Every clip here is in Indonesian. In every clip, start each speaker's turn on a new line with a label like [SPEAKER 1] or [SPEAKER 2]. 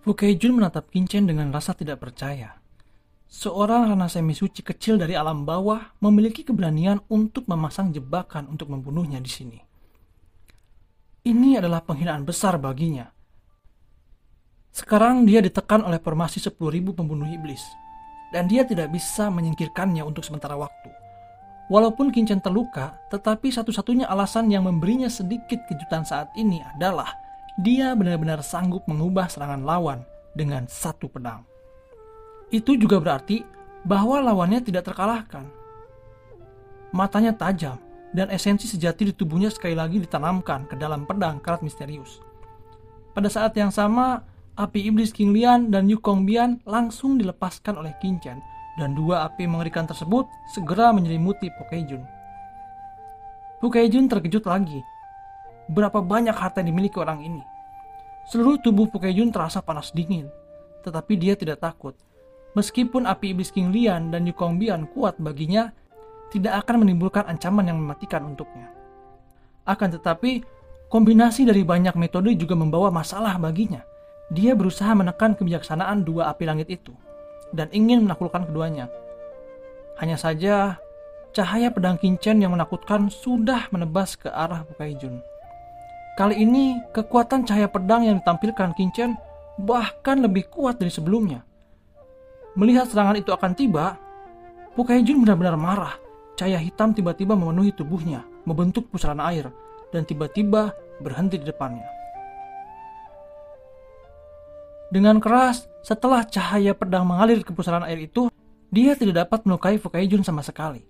[SPEAKER 1] Fukeijun menatap Kinchen dengan rasa tidak percaya. Seorang rana semi suci kecil dari alam bawah memiliki keberanian untuk memasang jebakan untuk membunuhnya di sini. Ini adalah penghinaan besar baginya. Sekarang dia ditekan oleh formasi 10.000 pembunuh iblis, dan dia tidak bisa menyingkirkannya untuk sementara waktu. Walaupun Kinchen terluka, tetapi satu-satunya alasan yang memberinya sedikit kejutan saat ini adalah dia benar-benar sanggup mengubah serangan lawan dengan satu pedang. Itu juga berarti bahwa lawannya tidak terkalahkan. Matanya tajam, dan esensi sejati di tubuhnya sekali lagi ditanamkan ke dalam pedang karat misterius. Pada saat yang sama, api iblis King Lian dan Yukong Bian langsung dilepaskan oleh Kinchen, dan dua api mengerikan tersebut segera menyelimuti Fukeijun. Fukeijun terkejut lagi. Berapa banyak harta yang dimiliki orang ini? Seluruh tubuh Fukeijun terasa panas dingin, tetapi dia tidak takut. Meskipun api iblis King Lian dan Yukong Bian kuat baginya, tidak akan menimbulkan ancaman yang mematikan untuknya. Akan tetapi, kombinasi dari banyak metode juga membawa masalah baginya. Dia berusaha menekan kebijaksanaan dua api langit itu, dan ingin menaklukkan keduanya. Hanya saja, cahaya pedang Kinchen yang menakutkan sudah menebas ke arah Fukeijun. Kali ini, kekuatan cahaya pedang yang ditampilkan Kinchen bahkan lebih kuat dari sebelumnya. Melihat serangan itu akan tiba, Fukeijun benar-benar marah. Cahaya hitam tiba-tiba memenuhi tubuhnya, membentuk pusaran air, dan tiba-tiba berhenti di depannya. Dengan keras, setelah cahaya pedang mengalir ke pusaran air itu, dia tidak dapat melukai Fukeijun sama sekali.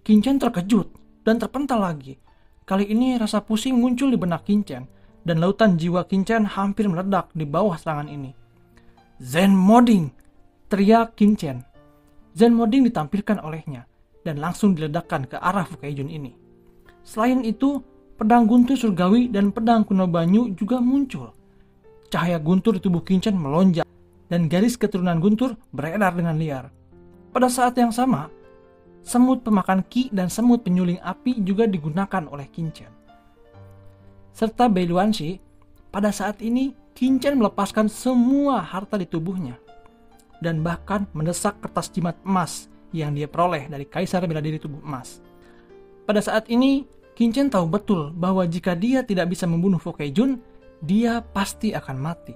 [SPEAKER 1] Kinchen terkejut dan terpental lagi. Kali ini rasa pusing muncul di benak Kinchen, dan lautan jiwa Kinchen hampir meledak di bawah serangan ini. Zen Moding! Teriak Kinchen. Zen Moding ditampilkan olehnya, dan langsung diledakkan ke arah Fukeijun ini. Selain itu, pedang guntur surgawi dan pedang kuno banyu juga muncul. Cahaya guntur di tubuh Kinchen melonjak, dan garis keturunan guntur beredar dengan liar. Pada saat yang sama, semut pemakan ki dan semut penyuling api juga digunakan oleh Kinchen. Serta Beiluanshi, pada saat ini Kinchen melepaskan semua harta di tubuhnya, dan bahkan mendesak kertas jimat emas yang dia peroleh dari Kaisar Bela Diri Tubuh Emas. Pada saat ini, Kinchen tahu betul bahwa jika dia tidak bisa membunuh Fukeijun, dia pasti akan mati.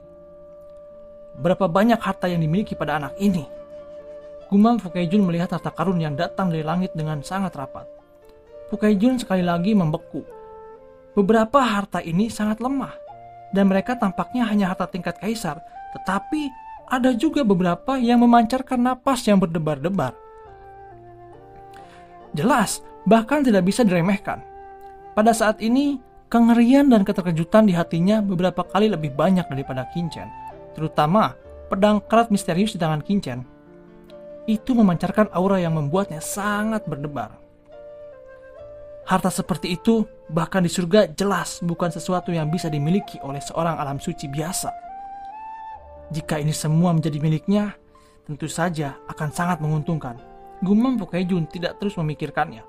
[SPEAKER 1] Berapa banyak harta yang dimiliki pada anak ini? Gumam Fukeijun melihat harta karun yang datang dari langit dengan sangat rapat. Fukeijun sekali lagi membeku. Beberapa harta ini sangat lemah, dan mereka tampaknya hanya harta tingkat kaisar, tetapi ada juga beberapa yang memancarkan napas yang berdebar-debar. Jelas, bahkan tidak bisa diremehkan. Pada saat ini, kengerian dan keterkejutan di hatinya beberapa kali lebih banyak daripada Kinchen, terutama pedang karat misterius di tangan Kinchen. Itu memancarkan aura yang membuatnya sangat berdebar. Harta seperti itu, bahkan di surga jelas bukan sesuatu yang bisa dimiliki oleh seorang alam suci biasa. Jika ini semua menjadi miliknya, tentu saja akan sangat menguntungkan. Gumam Fukeijun tidak terus memikirkannya.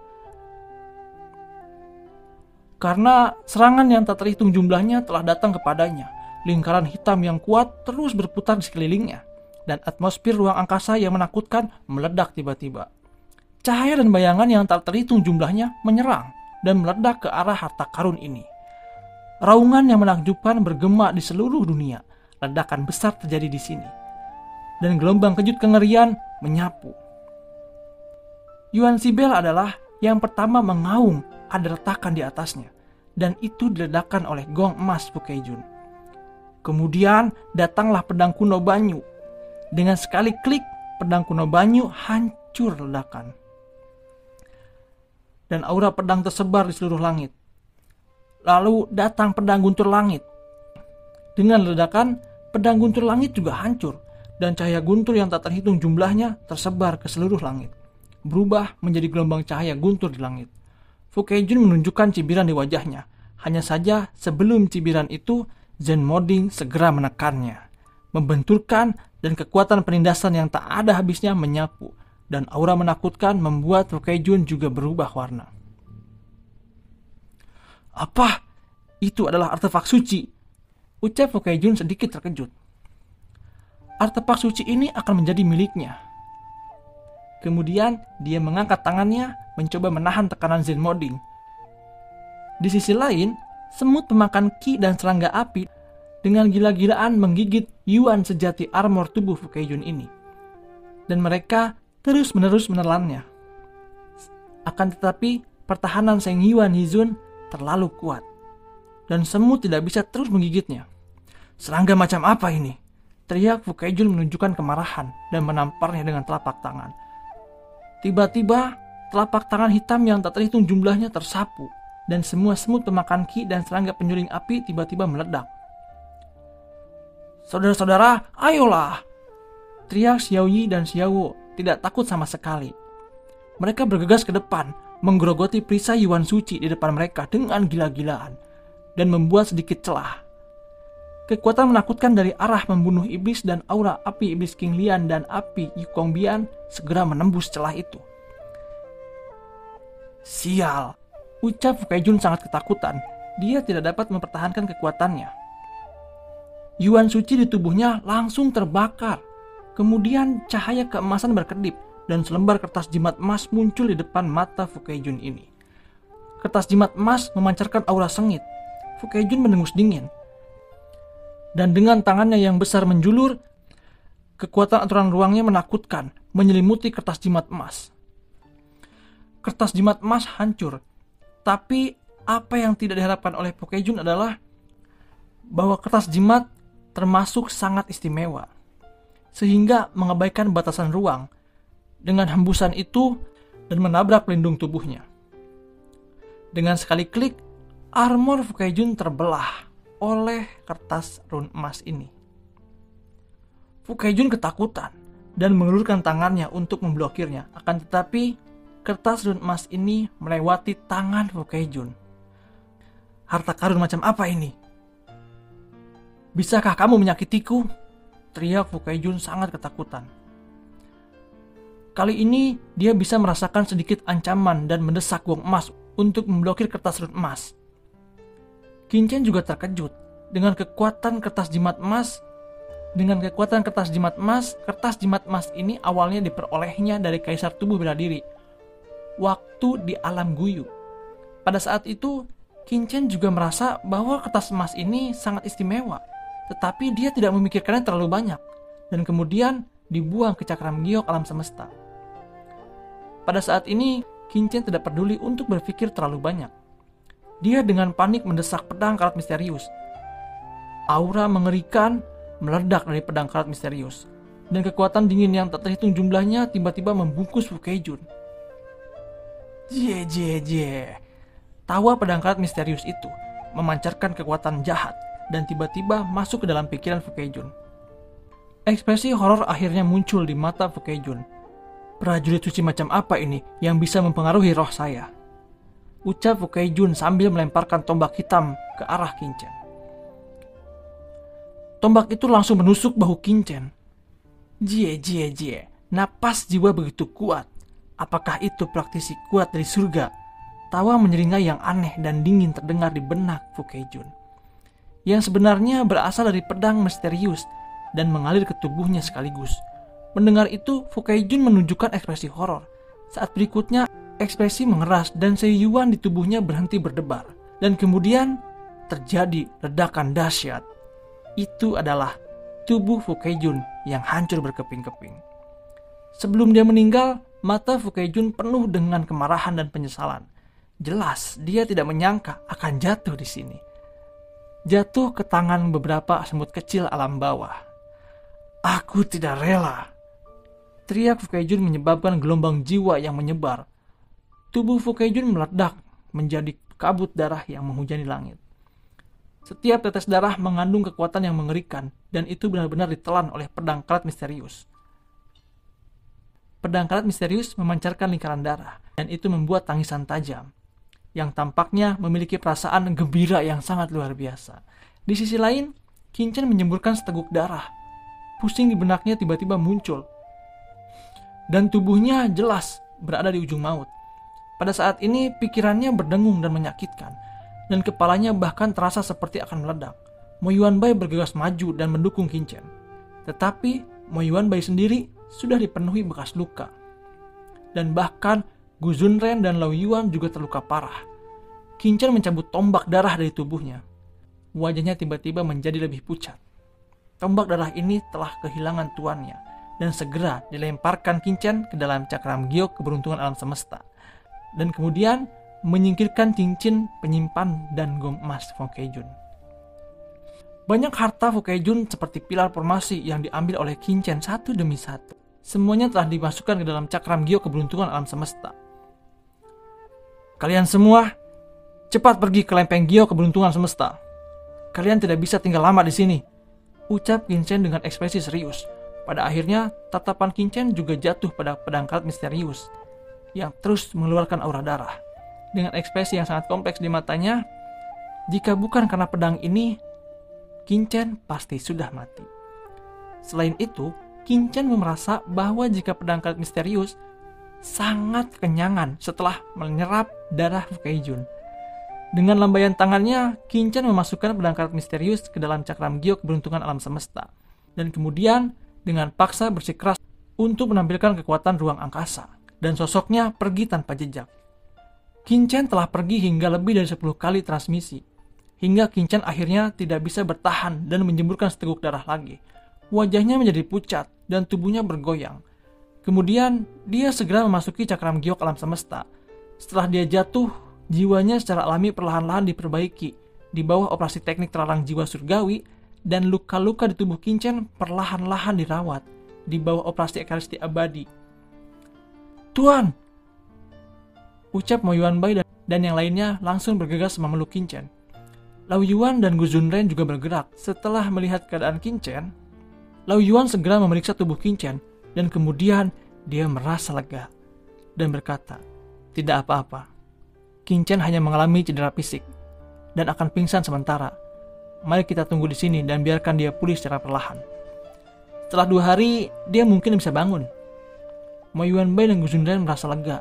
[SPEAKER 1] Karena serangan yang tak terhitung jumlahnya telah datang kepadanya. Lingkaran hitam yang kuat terus berputar di sekelilingnya, dan atmosfer ruang angkasa yang menakutkan meledak tiba-tiba. Cahaya dan bayangan yang tak terhitung jumlahnya menyerang dan meledak ke arah harta karun ini. Raungan yang menakjubkan bergema di seluruh dunia. Ledakan besar terjadi di sini, dan gelombang kejut kengerian menyapu. Yuan Sibel adalah yang pertama mengaung ada retakan di atasnya, dan itu diledakkan oleh gong emas Fukeijun. Kemudian datanglah pedang kuno banyu. Dengan sekali klik, pedang kuno banyu hancur ledakan, dan aura pedang tersebar di seluruh langit. Lalu datang pedang guntur langit. Dengan ledakan, pedang guntur langit juga hancur, dan cahaya guntur yang tak terhitung jumlahnya tersebar ke seluruh langit, berubah menjadi gelombang cahaya guntur di langit. Fukeijun menunjukkan cibiran di wajahnya. Hanya saja sebelum cibiran itu, Zen Moding segera menekannya, membenturkan, dan kekuatan penindasan yang tak ada habisnya menyapu, dan aura menakutkan membuat Fukeijun juga berubah warna. Apa? Itu adalah artefak suci, ucap Fukeijun sedikit terkejut. artefak suci ini akan menjadi miliknya. Kemudian dia mengangkat tangannya mencoba menahan tekanan Zenmoding. Di sisi lain, semut pemakan ki dan serangga api dengan gila-gilaan menggigit Yuan sejati armor tubuh Fukaijun ini. Dan mereka terus-menerus menelannya. Akan tetapi, pertahanan Seng Yuan Hizun terlalu kuat. Dan semut tidak bisa terus menggigitnya. Serangga macam apa ini? Teriak Fukaijun menunjukkan kemarahan dan menamparnya dengan telapak tangan. Tiba-tiba, telapak tangan hitam yang tak terhitung jumlahnya tersapu. Dan semua semut pemakan ki dan serangga penyuling api tiba-tiba meledak. Saudara-saudara, ayolah! Teriak Xiaoyi dan Xiaowo tidak takut sama sekali. Mereka bergegas ke depan, menggerogoti perisai Yuan Suci di depan mereka dengan gila-gilaan, dan membuat sedikit celah. Kekuatan menakutkan dari arah membunuh iblis dan aura api iblis King Lian dan api Yukong Bian segera menembus celah itu. Sial, ucap Fukaijun sangat ketakutan. Dia tidak dapat mempertahankan kekuatannya. Yuan Suci di tubuhnya langsung terbakar. Kemudian cahaya keemasan berkedip dan selembar kertas jimat emas muncul di depan mata Fukaijun ini. Kertas jimat emas memancarkan aura sengit. Fukaijun mendengus dingin. Dan dengan tangannya yang besar menjulur, kekuatan aturan ruangnya menakutkan, menyelimuti kertas jimat emas. Kertas jimat emas hancur. Tapi apa yang tidak diharapkan oleh Fukaijun adalah bahwa kertas jimat termasuk sangat istimewa, sehingga mengabaikan batasan ruang dengan hembusan itu dan menabrak pelindung tubuhnya. Dengan sekali klik, armor Fukaijun terbelah oleh kertas rune emas ini. Fukaijun ketakutan dan mengulurkan tangannya untuk memblokirnya. Akan tetapi, kertas rune emas ini melewati tangan Fukaijun. Harta karun macam apa ini? Bisakah kamu menyakitiku? Teriak Fukaijun sangat ketakutan. Kali ini dia bisa merasakan sedikit ancaman dan mendesak gong emas untuk memblokir kertas rune emas. Qin Chen juga terkejut dengan kekuatan kertas jimat emas. Kertas jimat emas ini awalnya diperolehnya dari Kaisar Tubuh Bela Diri waktu di alam Guyu. Pada saat itu, Qin Chen juga merasa bahwa kertas emas ini sangat istimewa, tetapi dia tidak memikirkannya terlalu banyak dan kemudian dibuang ke cakram giok alam semesta. Pada saat ini, Qin Chen tidak peduli untuk berpikir terlalu banyak. Dia dengan panik mendesak pedang karat misterius. Aura mengerikan meledak dari pedang karat misterius, dan kekuatan dingin yang tak terhitung jumlahnya tiba-tiba membungkus Fukaijun. Jie. Tawa pedang karat misterius itu memancarkan kekuatan jahat dan tiba-tiba masuk ke dalam pikiran Fukaijun. Ekspresi horor akhirnya muncul di mata Fukaijun. Prajurit suci macam apa ini yang bisa mempengaruhi roh saya? Ucap Fukaijun sambil melemparkan tombak hitam ke arah Qin Chen. Tombak itu langsung menusuk bahu Qin Chen. Jie. Napas jiwa begitu kuat. Apakah itu praktisi kuat dari surga? Tawa menyeringai yang aneh dan dingin terdengar di benak Fukaijun, yang sebenarnya berasal dari pedang misterius dan mengalir ke tubuhnya sekaligus. Mendengar itu, Fukaijun menunjukkan ekspresi horor. Saat berikutnya, ekspresi mengeras dan Seiyuan di tubuhnya berhenti berdebar. Dan kemudian, terjadi ledakan dahsyat. Itu adalah tubuh Fukaijun yang hancur berkeping-keping. Sebelum dia meninggal, mata Fukaijun penuh dengan kemarahan dan penyesalan. Jelas, dia tidak menyangka akan jatuh di sini. Jatuh ke tangan beberapa semut kecil alam bawah. Aku tidak rela. Teriak Fukaijun menyebabkan gelombang jiwa yang menyebar. Tubuh Fukaijun meledak menjadi kabut darah yang menghujani langit. Setiap tetes darah mengandung kekuatan yang mengerikan, dan itu benar-benar ditelan oleh pedang karat misterius. Pedang karat misterius memancarkan lingkaran darah, dan itu membuat tangisan tajam, yang tampaknya memiliki perasaan gembira yang sangat luar biasa. Di sisi lain, Qin Chen menyemburkan seteguk darah. Pusing di benaknya tiba-tiba muncul, dan tubuhnya jelas berada di ujung maut. Pada saat ini pikirannya berdengung dan menyakitkan, dan kepalanya bahkan terasa seperti akan meledak. Mo Yuanbai bergegas maju dan mendukung Qin Chen. Tetapi Mo Yuanbai sendiri sudah dipenuhi bekas luka. Dan bahkan Gu Zunren dan Lao Yuan juga terluka parah. Qin Chen mencabut tombak darah dari tubuhnya. Wajahnya tiba-tiba menjadi lebih pucat. Tombak darah ini telah kehilangan tuannya dan segera dilemparkan Qin Chen ke dalam cakram giok keberuntungan alam semesta. Dan kemudian menyingkirkan cincin penyimpan dan gong emas Fu Keijun. Banyak harta Fu Keijun seperti pilar formasi yang diambil oleh Qin Chen satu demi satu. Semuanya telah dimasukkan ke dalam cakram giok keberuntungan alam semesta. Kalian semua, cepat pergi ke lempeng giok keberuntungan semesta. Kalian tidak bisa tinggal lama di sini, ucap Qin Chen dengan ekspresi serius. Pada akhirnya, tatapan Qin Chen juga jatuh pada pedang karat misterius yang terus mengeluarkan aura darah. Dengan ekspresi yang sangat kompleks di matanya, jika bukan karena pedang ini, Qin Chen pasti sudah mati. Selain itu, Qin Chen merasa bahwa jika pedang karat misterius sangat kenyangan setelah menyerap darah Fu Keijun. Dengan lambaian tangannya, Qin Chen memasukkan pedang karat misterius ke dalam cakram giok keberuntungan alam semesta. Dan kemudian dengan paksa bersikeras untuk menampilkan kekuatan ruang angkasa. Dan sosoknya pergi tanpa jejak. Qin Chen telah pergi hingga lebih dari 10 kali transmisi. Hingga Qin Chen akhirnya tidak bisa bertahan dan menjemurkan seteguk darah lagi. Wajahnya menjadi pucat dan tubuhnya bergoyang. Kemudian dia segera memasuki cakram giok alam semesta. Setelah dia jatuh, jiwanya secara alami perlahan-lahan diperbaiki di bawah operasi teknik terlarang jiwa surgawi, dan luka-luka di tubuh Qin Chen perlahan-lahan dirawat di bawah operasi ekaristi abadi. Tuan! Ucap Mo Yuanbai dan yang lainnya langsung bergegas memeluk Qin Chen. Lao Yuan dan Gu Zunren juga bergerak. Setelah melihat keadaan Qin Chen, Lao Yuan segera memeriksa tubuh Qin Chen dan kemudian dia merasa lega dan berkata, tidak apa-apa. Qin Chen hanya mengalami cedera fisik dan akan pingsan sementara. Mari kita tunggu di sini dan biarkan dia pulih secara perlahan. Setelah 2 hari, dia mungkin bisa bangun. Mo Yuanbai dan Gu Zunren merasa lega.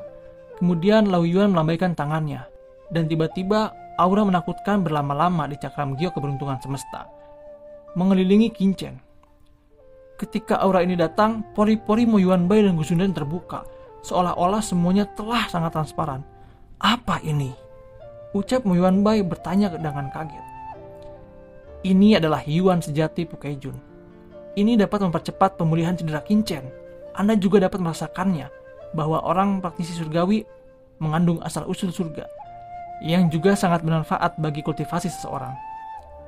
[SPEAKER 1] Kemudian Lao Yuan melambaikan tangannya dan tiba-tiba aura menakutkan berlama-lama di cakram giok keberuntungan semesta mengelilingi Qin Chen. Ketika aura ini datang, pori-pori Mo Yuanbai dan Gu Zunren terbuka, seolah-olah semuanya telah sangat transparan. Apa ini? Ucap Mo Yuanbai bertanya dengan kaget. Ini adalah Yuan sejati Fu Keijun. Ini dapat mempercepat pemulihan cedera Qin Chen. Anda juga dapat merasakannya, bahwa orang praktisi surgawi mengandung asal-usul surga, yang juga sangat bermanfaat bagi kultivasi seseorang.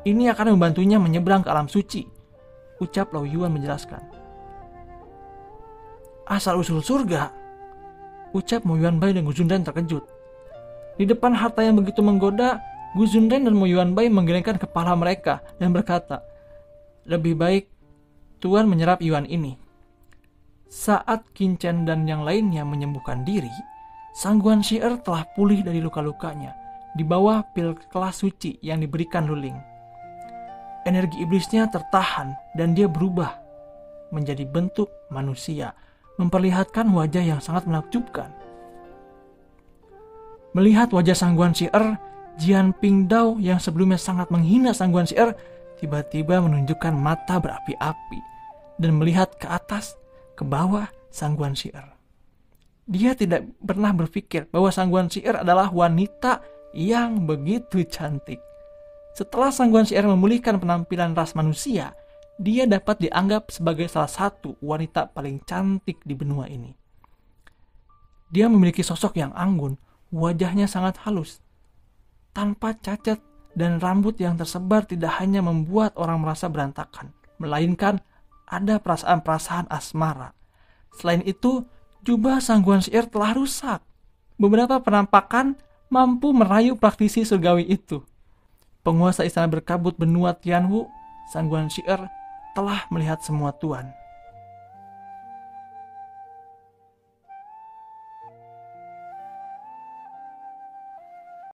[SPEAKER 1] Ini akan membantunya menyeberang ke alam suci, ucap Lao Yuan menjelaskan. Asal-usul surga? Ucap Mo Yuanbai dan Gu Zunren terkejut. Di depan harta yang begitu menggoda, Gu Zunren dan Mo Yuanbai menggelengkan kepala mereka dan berkata, lebih baik Tuan menyerap Yuan ini. Saat Qin Chen dan yang lainnya menyembuhkan diri, Sang Guan Shi'er telah pulih dari luka-lukanya di bawah pil kelas suci yang diberikan Luling. Energi iblisnya tertahan dan dia berubah menjadi bentuk manusia, memperlihatkan wajah yang sangat menakjubkan. Melihat wajah Sang Guan Shi'er, Jian Pingdao yang sebelumnya sangat menghina Sang Guan Shi'er tiba-tiba menunjukkan mata berapi-api dan melihat ke atas, ke bawah Sang Guan Shi'er. Dia tidak pernah berpikir bahwa Sang Guan Shi'er adalah wanita yang begitu cantik. Setelah Sang Guan Shi'er memulihkan penampilan ras manusia, dia dapat dianggap sebagai salah satu wanita paling cantik di benua ini. Dia memiliki sosok yang anggun, wajahnya sangat halus, tanpa cacat, dan rambut yang tersebar tidak hanya membuat orang merasa berantakan, melainkan ada perasaan-perasaan asmara. Selain itu, jubah Sang Guan Shi'er telah rusak. Beberapa penampakan mampu merayu praktisi surgawi itu. Penguasa istana berkabut benua Tianwu, Sang Guan Shi'er telah melihat semua tuan.